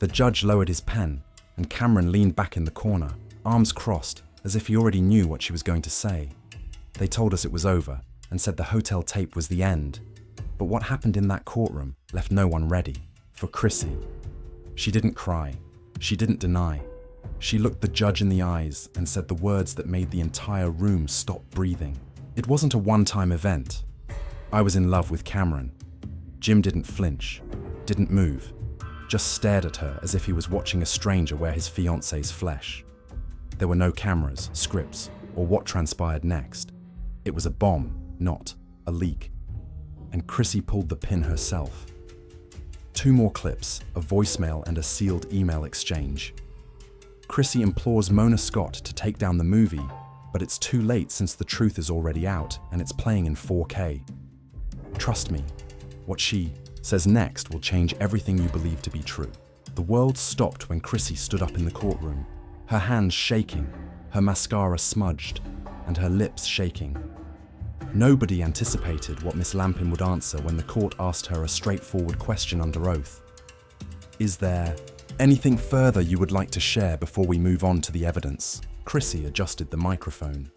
The judge lowered his pen, and Cameron leaned back in the corner, arms crossed, as if he already knew what she was going to say. They told us it was over, and said the hotel tape was the end. But what happened in that courtroom left no one ready. For Chrissy. She didn't cry. She didn't deny. She looked the judge in the eyes and said the words that made the entire room stop breathing. It wasn't a one-time event. I was in love with Cameron. Jim didn't flinch, didn't move, just stared at her as if he was watching a stranger wear his fiancée's flesh. There were no cameras, scripts, or what transpired next. It was a bomb, not a leak. And Chrissy pulled the pin herself. 2 more clips, a voicemail and a sealed email exchange. Chrissy implores Mona Scott to take down the movie, but it's too late since the truth is already out and it's playing in 4K. Trust me, what she says next will change everything you believe to be true. The world stopped when Chrissy stood up in the courtroom, her hands shaking, her mascara smudged, and her lips shaking. Nobody anticipated what Miss Lampkin would answer when the court asked her a straightforward question under oath. Is there anything further you would like to share before we move on to the evidence? Chrissy adjusted the microphone.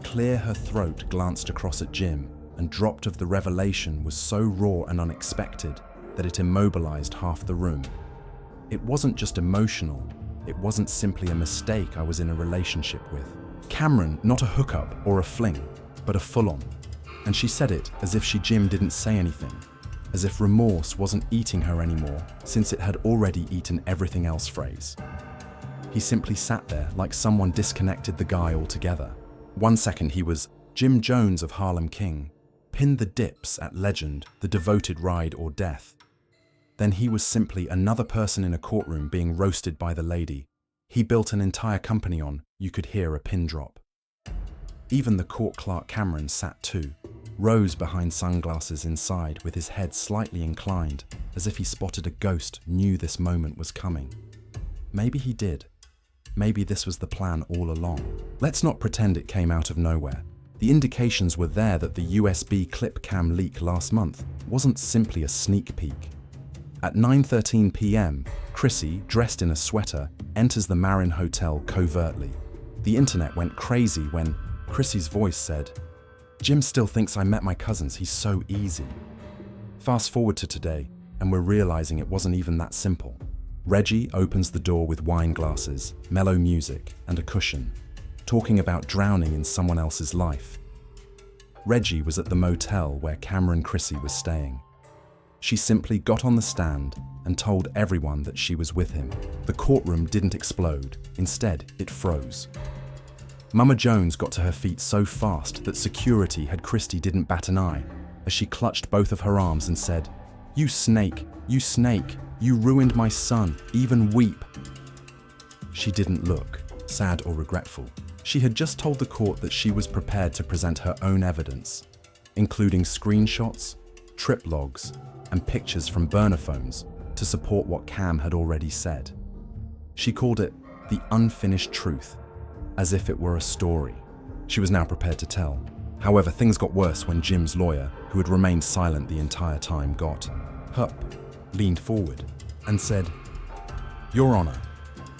Clear her throat glanced across at Jim, and dropped of the revelation was so raw and unexpected that it immobilized half the room. It wasn't just emotional. It wasn't simply a mistake I was in a relationship with. Cameron, not a hookup or a fling, but a full-on. And she said it as if Jim didn't say anything, as if remorse wasn't eating her anymore since it had already eaten everything else phrase. He simply sat there like someone disconnected the guy altogether. 1 second he was Jim Jones of Harlem King, pinned the dips at legend, the devoted ride or death. Then he was simply another person in a courtroom being roasted by the lady he built an entire company on. You could hear a pin drop. Even the court clerk Cameron sat too, rose behind sunglasses inside with his head slightly inclined, as if he spotted a ghost, knew this moment was coming. Maybe he did. Maybe this was the plan all along. Let's not pretend it came out of nowhere. The indications were there that the USB clip cam leak last month wasn't simply a sneak peek. At 9:13 p.m., Chrissy, dressed in a sweater, enters the Marin Hotel covertly. The internet went crazy when Chrissy's voice said, "Jim still thinks I met my cousins, he's so easy." Fast forward to today, and we're realizing it wasn't even that simple. Reggie opens the door with wine glasses, mellow music, and a cushion, talking about drowning in someone else's life. Reggie was at the motel where Cameron Chrissy was staying. She simply got on the stand and told everyone that she was with him. The courtroom didn't explode. Instead, it froze. Mama Jones got to her feet so fast that security had Christy didn't bat an eye as she clutched both of her arms and said, you snake, you ruined my son, even weep." She didn't look sad or regretful. She had just told the court that she was prepared to present her own evidence, including screenshots, trip logs, and pictures from burner phones to support what Cam had already said. She called it the unfinished truth, as if it were a story she was now prepared to tell. However, things got worse when Jim's lawyer, who had remained silent the entire time, got up, leaned forward, and said, "Your Honor,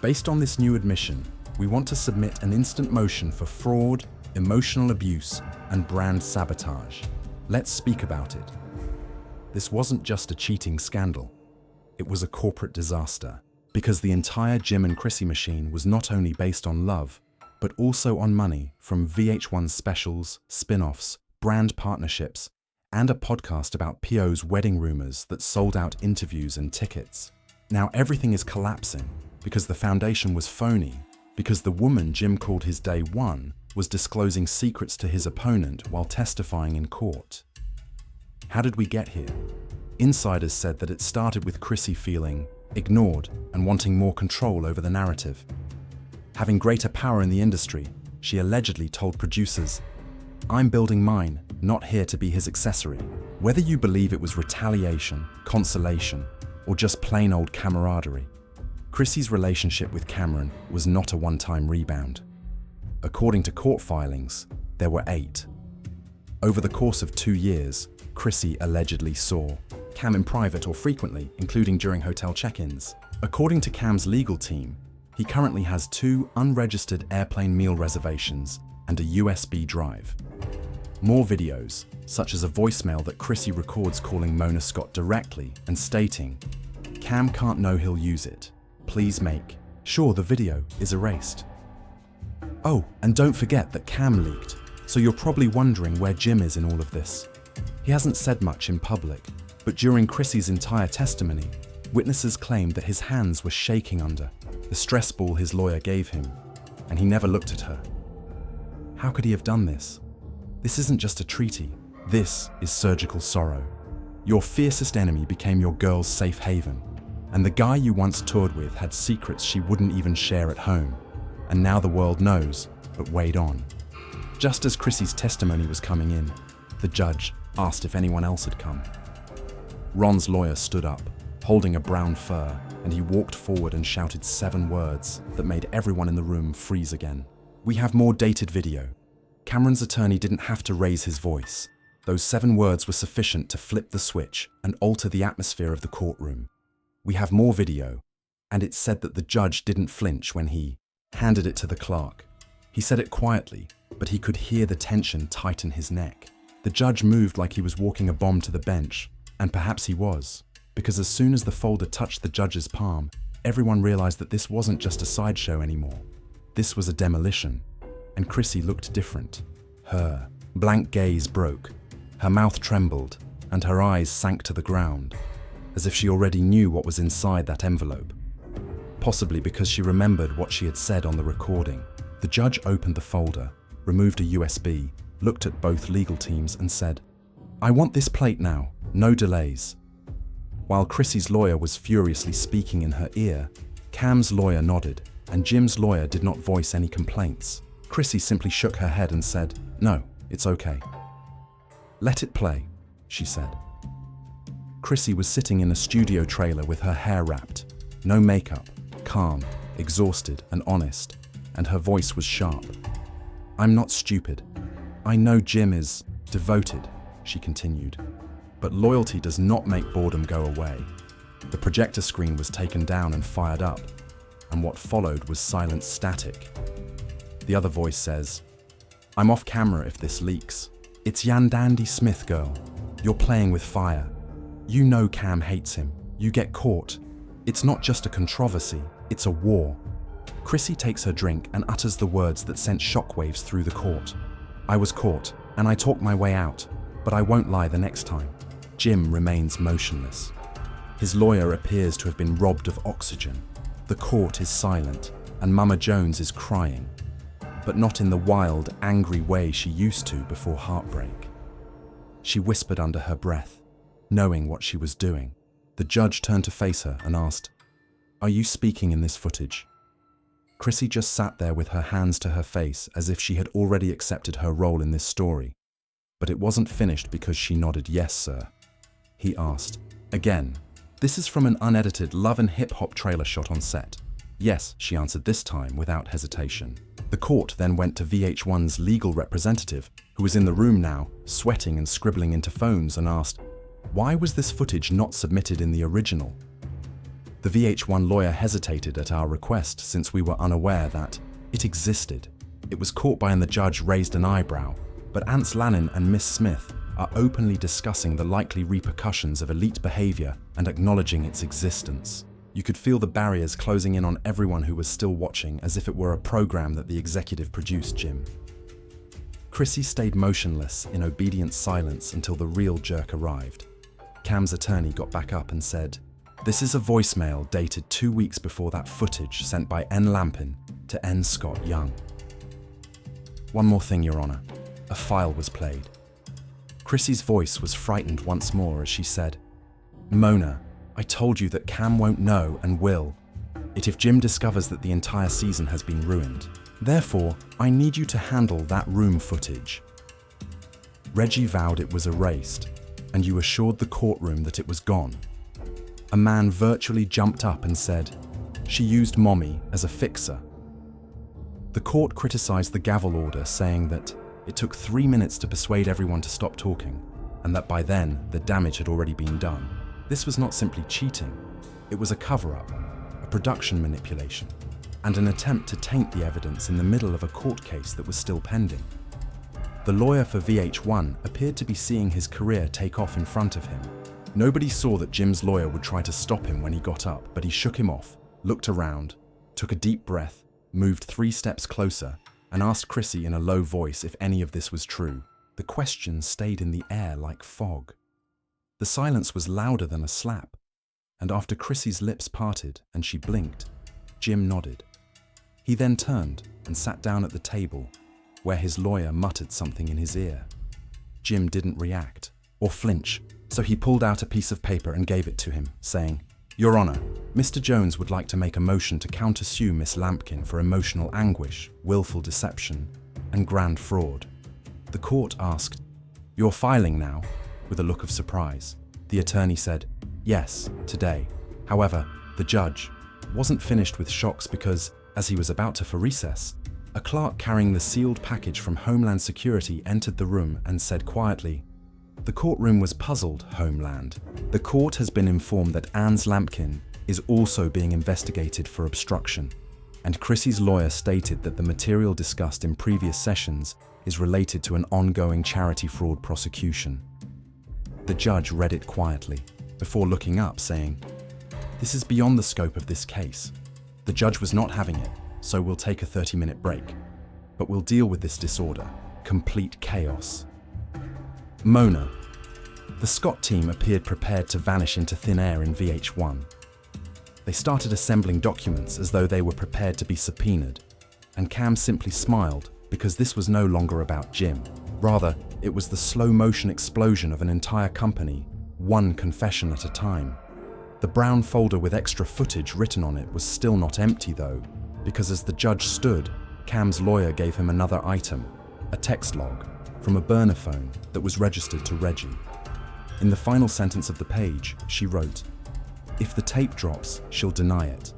based on this new admission, we want to submit an instant motion for fraud, emotional abuse, and brand sabotage. Let's speak about it." This wasn't just a cheating scandal. It was a corporate disaster, because the entire Jim and Chrissy machine was not only based on love, but also on money from VH1 specials, spin-offs, brand partnerships, and a podcast about P.O.'s wedding rumors that sold out interviews and tickets. Now everything is collapsing because the foundation was phony, because the woman Jim called his day one was disclosing secrets to his opponent while testifying in court. How did we get here? Insiders said that it started with Chrissy feeling ignored and wanting more control over the narrative. Having greater power in the industry, she allegedly told producers, "I'm building mine, not here to be his accessory." Whether you believe it was retaliation, consolation, or just plain old camaraderie, Chrissy's relationship with Cameron was not a one-time rebound. According to court filings, there were 8. Over the course of 2 years, Chrissy allegedly saw Cam in private or frequently, including during hotel check-ins. According to Cam's legal team, he currently has 2 unregistered airplane meal reservations and a USB drive. More videos, such as a voicemail that Chrissy records calling Mona Scott directly and stating, "Cam can't know he'll use it. Please make sure the video is erased." Oh, and don't forget that Cam leaked, so you're probably wondering where Jim is in all of this. He hasn't said much in public, but during Chrissy's entire testimony, witnesses claimed that his hands were shaking under the stress ball his lawyer gave him, and he never looked at her. How could he have done this? This isn't just a treaty, this is surgical sorrow. Your fiercest enemy became your girl's safe haven, and the guy you once toured with had secrets she wouldn't even share at home, and now the world knows, but wait on. Just as Chrissy's testimony was coming in, the judge asked if anyone else had come. Ron's lawyer stood up, holding a brown fur, and he walked forward and shouted 7 words that made everyone in the room freeze again. "We have more dated video." Cameron's attorney didn't have to raise his voice. Those 7 words were sufficient to flip the switch and alter the atmosphere of the courtroom. "We have more video," and it said that the judge didn't flinch when he handed it to the clerk. He said it quietly, but he could hear the tension tighten his neck. The judge moved like he was walking a bomb to the bench, and perhaps he was, because as soon as the folder touched the judge's palm, everyone realized that this wasn't just a sideshow anymore. This was a demolition, and Chrissy looked different. Her blank gaze broke, her mouth trembled, and her eyes sank to the ground, as if she already knew what was inside that envelope. Possibly because she remembered what she had said on the recording. The judge opened the folder, removed a USB, looked at both legal teams and said, "I want this plate now, no delays." While Chrissy's lawyer was furiously speaking in her ear, Cam's lawyer nodded, and Jim's lawyer did not voice any complaints. Chrissy simply shook her head and said, "No, it's okay." "Let it play," she said. Chrissy was sitting in a studio trailer with her hair wrapped, no makeup, calm, exhausted and honest, and her voice was sharp. "I'm not stupid. I know Jim is devoted," she continued, "but loyalty does not make boredom go away." The projector screen was taken down and fired up, and what followed was silent static. The other voice says, "I'm off camera if this leaks. It's Yan Dandy Smith, girl. You're playing with fire. You know Cam hates him. You get caught. It's not just a controversy, it's a war." Chrissy takes her drink and utters the words that sent shockwaves through the court. "I was caught, and I talked my way out, but I won't lie the next time." Jim remains motionless. His lawyer appears to have been robbed of oxygen. The court is silent, and Mama Jones is crying, but not in the wild, angry way she used to before heartbreak. She whispered under her breath, knowing what she was doing. The judge turned to face her and asked, "Are you speaking in this footage?" Chrissy just sat there with her hands to her face as if she had already accepted her role in this story. But it wasn't finished because she nodded, "Yes, sir." He asked, "Again, this is from an unedited Love and Hip Hop trailer shot on set." "Yes," she answered this time without hesitation. The court then went to VH1's legal representative, who was in the room now, sweating and scribbling into phones, and asked, "Why was this footage not submitted in the original?" The VH1 lawyer hesitated at our request since we were unaware that it existed. It was caught by and the judge raised an eyebrow, but Ants Lannon and Miss Smith are openly discussing the likely repercussions of elite behavior and acknowledging its existence. You could feel the barriers closing in on everyone who was still watching, as if it were a program that the executive produced, Jim. Chrissy stayed motionless in obedient silence until the real jerk arrived. Cam's attorney got back up and said, "This is a voicemail dated 2 weeks before that footage sent by N. Lampkin to N. Scott Young." "One more thing, Your Honor." A file was played. Chrissy's voice was frightened once more as she said, "Mona, I told you that Cam won't know and will it if Jim discovers that the entire season has been ruined. Therefore, I need you to handle that room footage." Reggie vowed it was erased, and you assured the courtroom that it was gone. A man virtually jumped up and said, "She used Mommy as a fixer." The court criticized the gavel order, saying that it took 3 minutes to persuade everyone to stop talking, and that by then, the damage had already been done. This was not simply cheating, it was a cover-up. production manipulation, and an attempt to taint the evidence in the middle of a court case that was still pending. The lawyer for VH1 appeared to be seeing his career take off in front of him. Nobody saw that Jim's lawyer would try to stop him when he got up, but he shook him off, looked around, took a deep breath, moved 3 steps closer, and asked Chrissy in a low voice if any of this was true. The question stayed in the air like fog. The silence was louder than a slap, and after Chrissy's lips parted and she blinked, Jim nodded. He then turned and sat down at the table, where his lawyer muttered something in his ear. Jim didn't react or flinch, so he pulled out a piece of paper and gave it to him, saying, "Your Honor, Mr. Jones would like to make a motion to countersue Miss Lampkin for emotional anguish, willful deception, and grand fraud." The court asked, "You're filing now?" with a look of surprise. The attorney said, "Yes, today." However, the judge wasn't finished with shocks because, as he was about to for recess, a clerk carrying the sealed package from Homeland Security entered the room and said quietly, "The courtroom was puzzled, Homeland. The court has been informed that Ans Lampkin is also being investigated for obstruction, and Chrissy's lawyer stated that the material discussed in previous sessions is related to an ongoing charity fraud prosecution." The judge read it quietly, before looking up, saying, "This is beyond the scope of this case. The judge was not having it, so we'll take a 30-minute break. But we'll deal with this disorder, complete chaos." Mona. The Scott team appeared prepared to vanish into thin air in VH1. They started assembling documents as though they were prepared to be subpoenaed, and Cam simply smiled because this was no longer about Jim. Rather, it was the slow-motion explosion of an entire company, one confession at a time. The brown folder with extra footage written on it was still not empty though, because as the judge stood, Cam's lawyer gave him another item, a text log, from a burner phone that was registered to Reggie. In the final sentence of the page, she wrote, "If the tape drops, she'll deny it,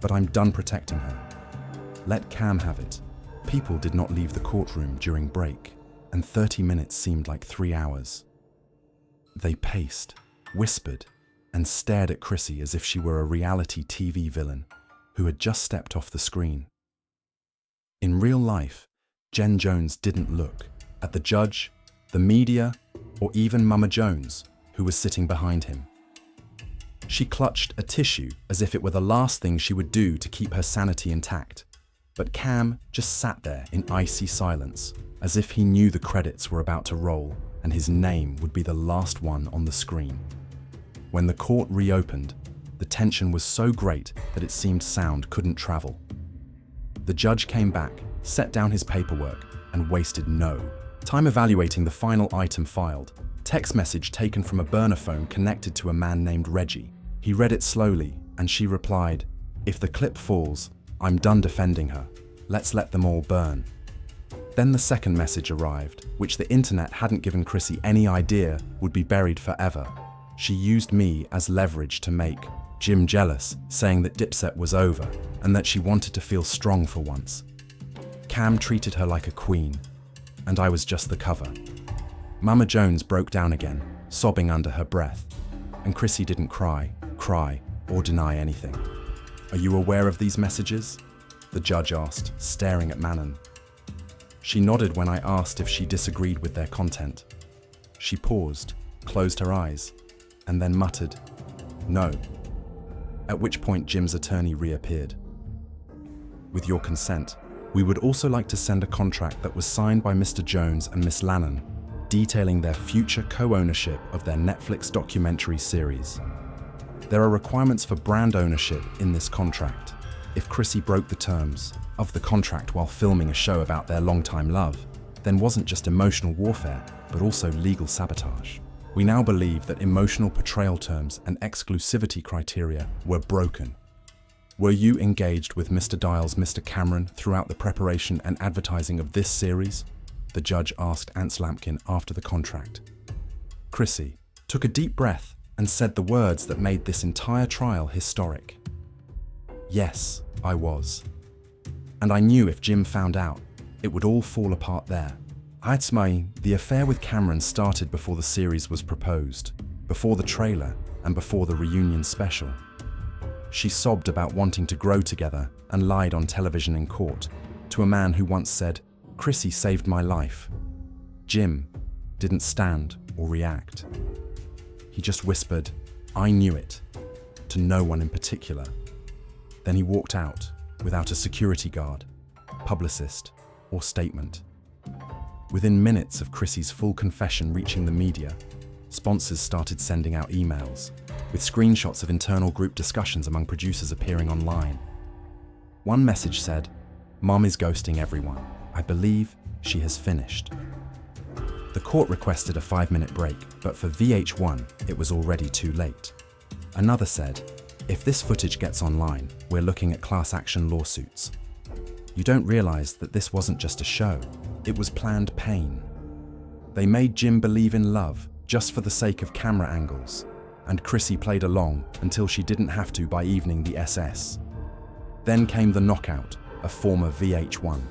but I'm done protecting her. Let Cam have it." People did not leave the courtroom during break, and 30 minutes seemed like 3 hours. They paced, whispered, and stared at Chrissy as if she were a reality TV villain who had just stepped off the screen. In real life, Jen Jones didn't look at the judge, the media, or even Mama Jones, who was sitting behind him. She clutched a tissue as if it were the last thing she would do to keep her sanity intact. But Cam just sat there in icy silence, as if he knew the credits were about to roll and his name would be the last one on the screen. When the court reopened, the tension was so great that it seemed sound couldn't travel. The judge came back, set down his paperwork, and wasted no time evaluating the final item filed, text message taken from a burner phone connected to a man named Reggie. He read it slowly, and she replied, "If the clip falls, I'm done defending her. Let's let them all burn." Then the second message arrived, which the internet hadn't given Chrissy any idea would be buried forever. She used me as leverage to make Jim jealous, saying that Dipset was over and that she wanted to feel strong for once. Cam treated her like a queen, and I was just the cover. Mama Jones broke down again, sobbing under her breath, and Chrissy didn't cry, or deny anything. "Are you aware of these messages?" the judge asked, staring at Manon. She nodded when I asked if she disagreed with their content. She paused, closed her eyes, and then muttered, "No." At which point Jim's attorney reappeared. "With your consent, we would also like to send a contract that was signed by Mr. Jones and Miss Lannon, detailing their future co-ownership of their Netflix documentary series. There are requirements for brand ownership in this contract. If Chrissy broke the terms of the contract while filming a show about their longtime love, then wasn't just emotional warfare, but also legal sabotage. We now believe that emotional portrayal terms and exclusivity criteria were broken. Were you engaged with Mr. Dial's Mr. Cameron throughout the preparation and advertising of this series?" the judge asked Ans Lampkin after the contract. Chrissy took a deep breath and said the words that made this entire trial historic. "Yes, I was. And I knew if Jim found out, it would all fall apart there. The affair with Cameron started before the series was proposed, before the trailer, and before the reunion special. She sobbed about wanting to grow together and lied on television in court to a man who once said, "Chrissy saved my life." Jim didn't stand or react. He just whispered, "I knew it," to no one in particular. Then he walked out without a security guard, publicist, or statement. Within minutes of Chrissy's full confession reaching the media, sponsors started sending out emails, with screenshots of internal group discussions among producers appearing online. One message said, "Mom is ghosting everyone. I believe she has finished." The court requested a 5-minute break, but for VH1, it was already too late. Another said, "If this footage gets online, we're looking at class action lawsuits." You don't realize that this wasn't just a show, it was planned pain. They made Jim believe in love just for the sake of camera angles, and Chrissy played along until she didn't have to by evening the SS. Then came the knockout of former VH1.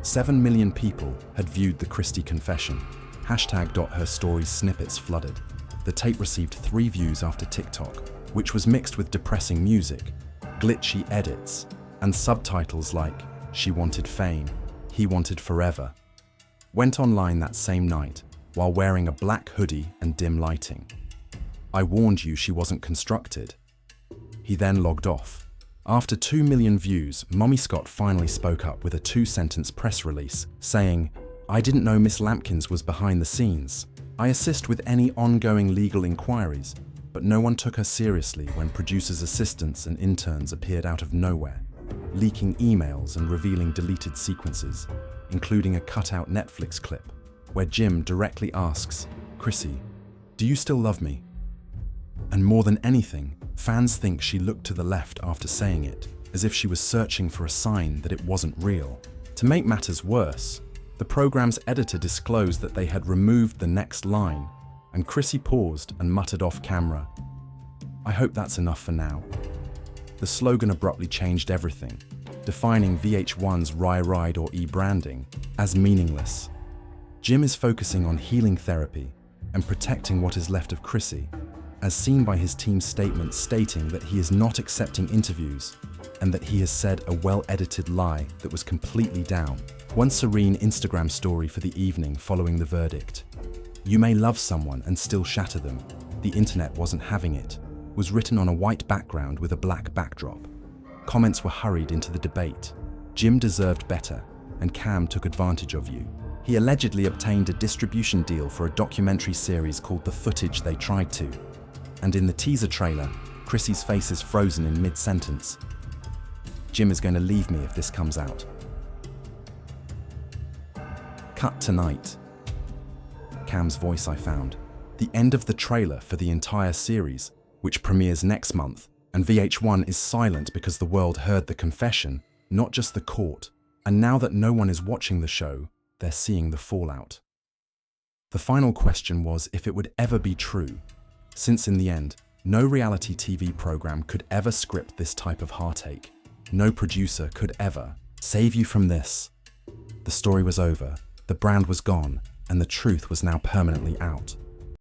7 million people had viewed the Christie confession. #her stories snippets flooded. The tape received 3 views after TikTok, which was mixed with depressing music, glitchy edits, and subtitles like "She wanted fame, he wanted forever." Went online that same night while wearing a black hoodie and dim lighting. "I warned you she wasn't constructed." He then logged off. After 2 million views, Mommy Scott finally spoke up with a 2-sentence press release saying, "I didn't know Miss Lampkins was behind the scenes. I assist with any ongoing legal inquiries, but no one took her seriously when producers' assistants and interns appeared out of nowhere, leaking emails and revealing deleted sequences, including a cut-out Netflix clip where Jim directly asks, 'Chrissy, do you still love me?' And more than anything, fans think she looked to the left after saying it, as if she was searching for a sign that it wasn't real. To make matters worse, the program's editor disclosed that they had removed the next line, and Chrissy paused and muttered off camera, "I hope that's enough for now." The slogan abruptly changed everything, defining VH1's Ride or E-branding as meaningless. Jim is focusing on healing therapy and protecting what is left of Chrissy, as seen by his team's statement stating that he is not accepting interviews and that he has said a well-edited lie that was completely down. One serene Instagram story for the evening following the verdict. "You may love someone and still shatter them. The internet wasn't having it," was written on a white background with a black backdrop. Comments were hurried into the debate. "Jim deserved better, and Cam took advantage of you." He allegedly obtained a distribution deal for a documentary series called The Footage They Tried To. And in the teaser trailer, Chrissy's face is frozen in mid-sentence. "Jim is going to leave me if this comes out." Cut tonight. Cam's voice I found. The end of the trailer for the entire series, which premieres next month, and VH1 is silent because the world heard the confession, not just the court. And now that no one is watching the show, they're seeing the fallout. The final question was if it would ever be true, since in the end, no reality TV program could ever script this type of heartache. No producer could ever save you from this. The story was over, the brand was gone, and the truth was now permanently out.